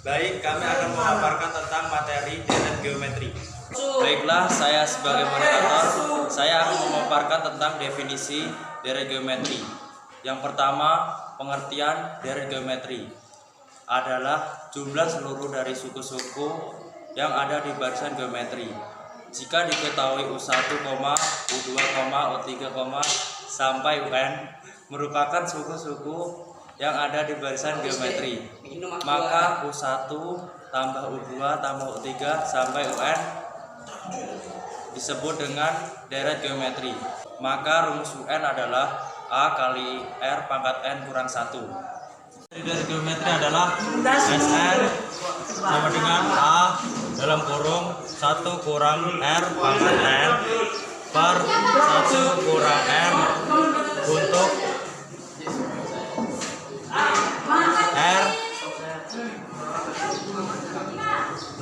Baik, kami akan memaparkan tentang materi deret geometri. Baiklah, saya sebagai moderator, saya akan memaparkan tentang definisi deret geometri. Yang pertama, pengertian deret geometri adalah jumlah seluruh dari suku-suku yang ada di barisan geometri. Jika diketahui U1, U2, U3, sampai UN merupakan suku-suku yang ada di barisan geometri, maka U1 tambah U2 tambah U3 sampai UN disebut dengan deret geometri. Maka rumus UN adalah A kali R pangkat N kurang 1. Deret geometri adalah SN sama dengan A dalam kurung 1 kurang R pangkat N per 1 kurang R untuk R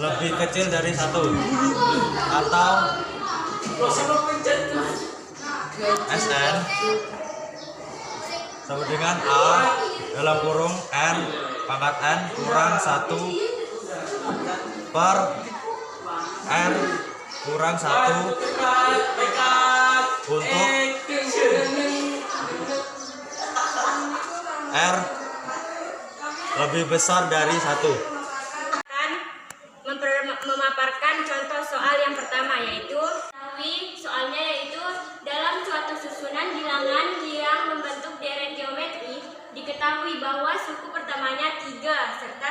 lebih kecil dari 1 atau SN sama dengan A dalam kurung R pangkat N kurang 1 per R kurang 1 untuk R lebih besar dari 1. Memaparkan contoh soal yang pertama, yaitu soalnya yaitu dalam suatu susunan bilangan yang membentuk deret geometri diketahui bahwa suku pertamanya 3 serta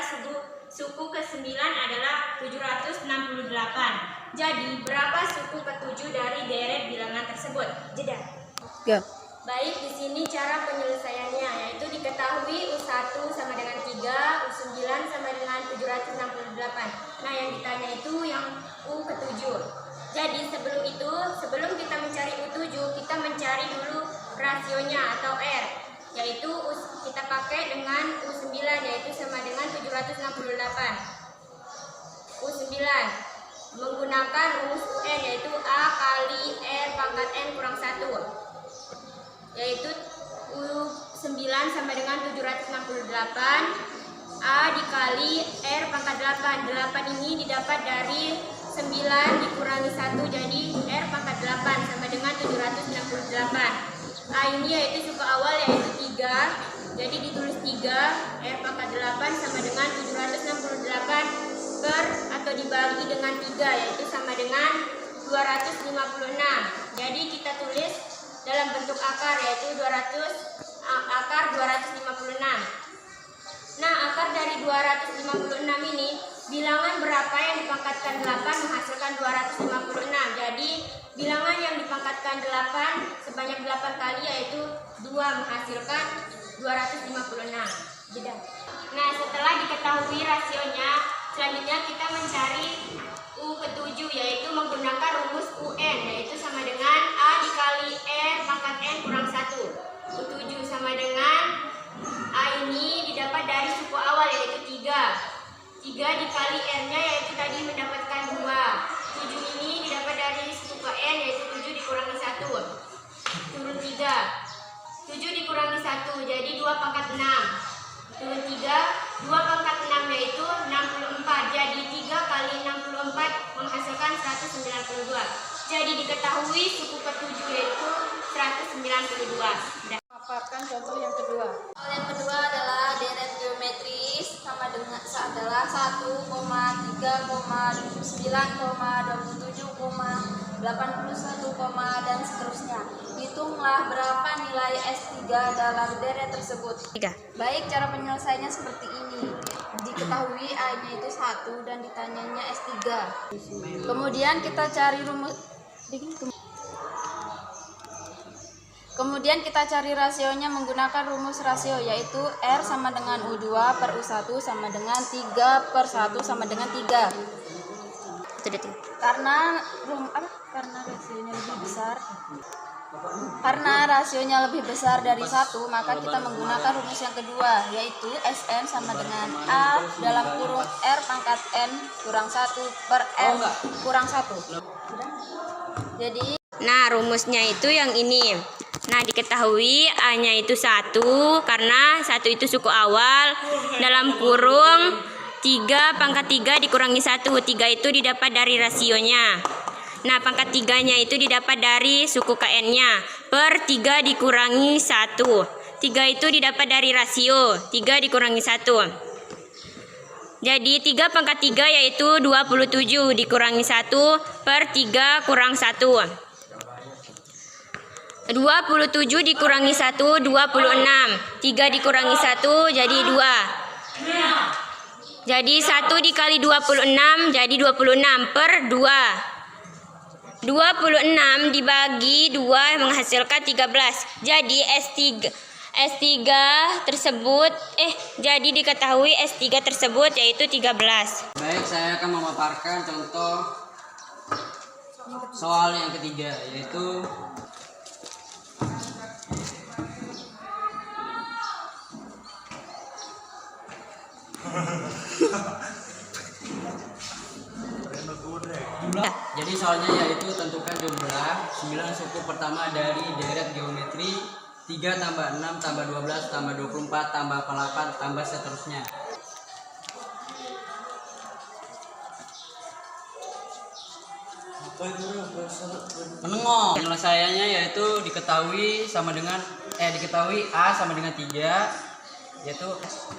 suku ke-9 adalah 768. Jadi berapa suku ke-7 dari deret bilangan tersebut? Jeda. Baik, di sini cara penyelesaiannya, yaitu diketahui U1 sama dengan 3, U9 sama dengan 768. Nah, yang ditanya itu yang U ke-7. Jadi sebelum kita mencari U7, kita mencari dulu rasionya atau R, yaitu kita pakai dengan U9, yaitu sama dengan 768. U9 menggunakan rumus UN, yaitu A kali R pangkat N kurang 1, yaitu U9 sama dengan 768 A dikali R pangkat 8. 8 ini didapat dari 9 dikurangi 1, jadi R pangkat 8 sama dengan 768. A ini yaitu suku awal, yaitu 3, jadi ditulis 3 R pangkat 8 sama dengan 768 per atau dibagi dengan 3, yaitu sama dengan 256. Jadi kita tulis dalam bentuk akar, yaitu akar 256. Nah, akar dari 256 ini, bilangan berapa yang dipangkatkan 8 menghasilkan 256. Jadi bilangan yang dipangkatkan 8 sebanyak 8 kali, yaitu 2 menghasilkan 256. Jeda. Nah, setelah diketahui rasionya, selanjutnya kita mencari U ke-7, yaitu menggunakan rumus UN, yaitu sama dengan A dikali R pangkat N kurang 1. U7 sama dengan A ini didapat dari suku awal, yaitu 3. 3 dikali R-nya, yaitu tadi mendapatkan 2. 7 ini didapat dari suku N, yaitu 7 dikurangi 1. Turun 3. 7 dikurangi 1, jadi 2 pangkat 6. Turun 3, 2 pangkat 6 yaitu 64. Jadi 3 kali 64 menghasilkan 192. Jadi diketahui suku ke-7 yaitu 192. Paparkan contoh yang kedua. Yang kedua adalah deret geometris sama dengan adalah 1, 3, 9, 27, 81, dan seterusnya. Hitunglah berapa nilai S3 dalam deret tersebut. Baik, cara penyelesaiannya seperti ini. Diketahui A-nya itu 1 dan ditanyanya S3. Kemudian kita cari Kemudian kita cari rasionya menggunakan rumus rasio, yaitu R sama dengan U2 per U1 sama dengan 3 per 1 sama dengan 3. Karena rasionya lebih besar dari 1, maka kita menggunakan rumus yang kedua, yaitu Sn sama dengan A dalam kurung R pangkat N kurang 1 per N kurang 1. Jadi, nah, rumusnya itu yang ini. Nah, diketahui A-nya itu 1 karena 1 itu suku awal dalam kurung 3 pangkat 3 dikurangi 1. 3 itu didapat dari rasionya. Nah, pangkat 3-nya itu didapat dari suku KN-nya. Per 3 dikurangi 1. 3 itu didapat dari rasio. 3 dikurangi 1. Jadi 3 pangkat 3 yaitu 27 dikurangi 1 per 3 kurang 1. 27 dikurangi 1, 26. 3 dikurangi 1 jadi 2. Jadi 1 dikali 26 jadi 26 per 2. 26 dibagi 2 menghasilkan 13. Jadi S3 tersebut jadi diketahui S3 tersebut yaitu 13. Baik, saya akan memaparkan contoh soal yang ketiga, yaitu jadi soalnya yaitu tentukan jumlah 9 suku pertama dari deret geometri 3 tambah 6 tambah 12 tambah 24 tambah 8 tambah seterusnya. Menengok. Penyelesaiannya yaitu diketahui A sama dengan 3, yaitu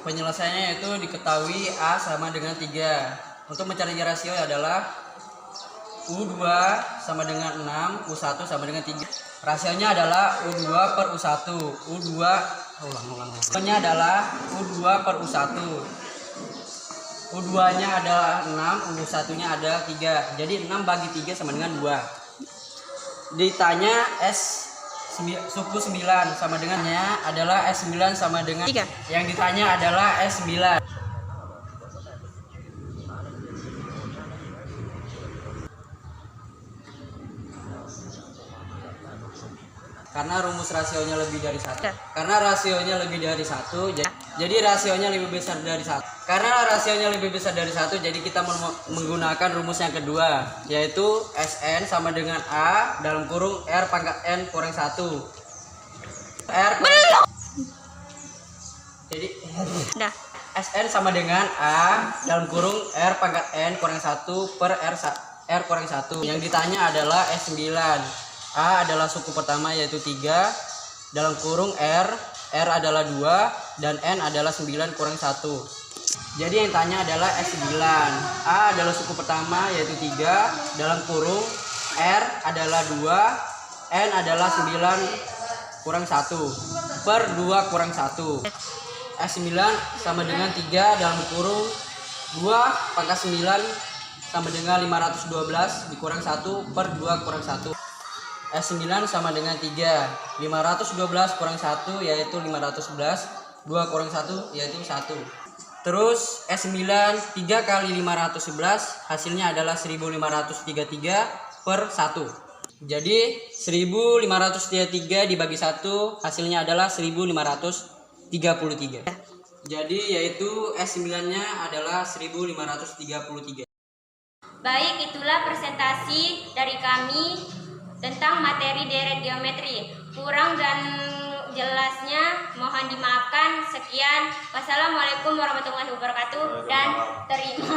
penyelesaiannya yaitu diketahui A sama dengan 3. Untuk mencari rasio adalah U2 sama dengan 6, U1 sama dengan 3. Rasionya adalah U2 per U1. U2 adalah U2 per U1. U2-nya adalah 6, U1-nya adalah 3. Jadi 6 bagi 3 sama dengan 2. Ditanya suku 9 sama dengannya adalah S9 sama dengan 3. Yang ditanya adalah S9. Karena rumus rasionya lebih dari 1. Karena rasionya lebih dari 1, jadi rasionya lebih besar dari 1. Karena rasionya lebih besar dari 1, jadi kita menggunakan rumus yang kedua, yaitu Sn sama dengan A dalam kurung R pangkat N kurang 1. Jadi Sn sama dengan A dalam kurung R pangkat N kurang 1 per R kurang 1. Yang ditanya adalah S9. A adalah suku pertama yaitu 3 dalam kurung R adalah 2 dan N adalah 9 kurang 1. Jadi yang tanya adalah S9. A adalah suku pertama yaitu 3 dalam kurung R adalah 2, N adalah 9 kurang 1 per 2 kurang 1. S9 sama dengan 3 dalam kurung 2 pangkat 9 sama dengan 512 dikurang 1 per 2 kurang 1. S9 sama dengan 3. 512 kurang 1 yaitu 511. 2 kurang 1 yaitu 1. Terus S9 3 kali 511 hasilnya adalah 1533 per 1. Jadi 1533 dibagi 1 hasilnya adalah 1533. Jadi yaitu S9-nya adalah 1533. Baik, itulah presentasi dari kami tentang materi deret geometri. Kurang dan jelasnya mohon dimaafkan. Sekian. Wassalamualaikum warahmatullahi wabarakatuh dan terima